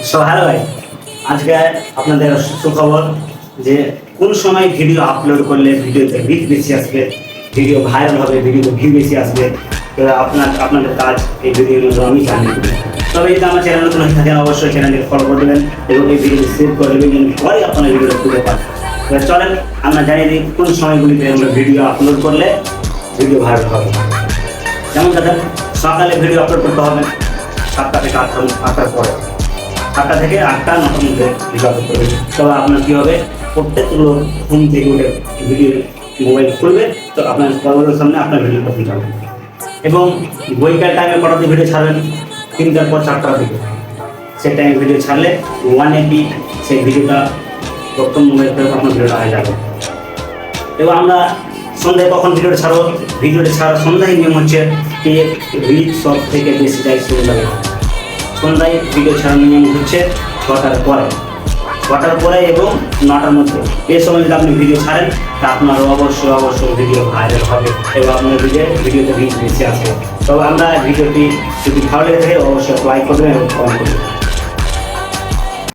So hello ভাই, আজকে আপনাদের সুখবর যে কোন সময় ভিডিও আপলোড করলে ভিডিওতে রিচ বেশি আসবে, ভিডিও ভাইরাল হবে, ভিডিওতে ভিউ বেশি আসবে। তো আপনাদের কাজ এই ভিডিওগুলো আমি জানি। তবে যদি আমার চ্যানেল নতুন হয়ে থাকেন অবশ্যই চ্যানেলকে ফলো করে দেবেন এবং এই ভিডিওটি সেভ করে দেবেন যেন পরে আপনার ভিডিওটা খুঁজে পান। এবার চলেন আমরা জানিয়ে দিই কোন সময়গুলিতে আমরা ভিডিও আপলোড করলে ভিডিও ভাইরাল হবে। যেমন দেখেন, সকালে ভিডিও আপলোড করতে হবে 7টা থেকে 8টার পরে, 7টা থেকে 8টা 9টার মধ্যে ভিডিও আপলোড করবে। তবে আপনার কী হবে, প্রত্যেক লোক ঘুম থেকে উঠে ভিডিও মোবাইল খুলবে, তো আপনার পরবর্তীর সামনে আপনার ভিডিওটা খুলতে হবে। এবং বইকার টাইমে কটাতে ভিডিও ছাড়বেন, 3টার পর 4টার দিকে সেই টাইমে ভিডিও ছাড়লে 180 সেই ভিডিওটা প্রথম মোবাইল থেকে আপনার ভিডিওটা হয়ে যাবে। এবং আমরা সন্ধ্যায় কখন ভিডিওটা ছাড়বো, ভিডিওটা ছাড়ার সন্ধ্যায় নিয়ম হচ্ছে কি রিচ সব থেকে বেশি যায় সন্ধ্যায়। সন্ধ্যায় ভিডিও ছাড়ার নিয়ম হচ্ছে 6টার পরে এবং 9টার মধ্যে। এই সময় যদি আপনি ভিডিও ছাড়েন তা আপনার অবশ্যই ভিডিও ভাইরাল হবে এবং আপনার ভিডিওতে রিচ বেশি আসবে। তবে আমরা ভিডিওটি যদি ভালো লেগে থাকে অবশ্যই লাইক করবেন এবং কমেন্ট করবেন।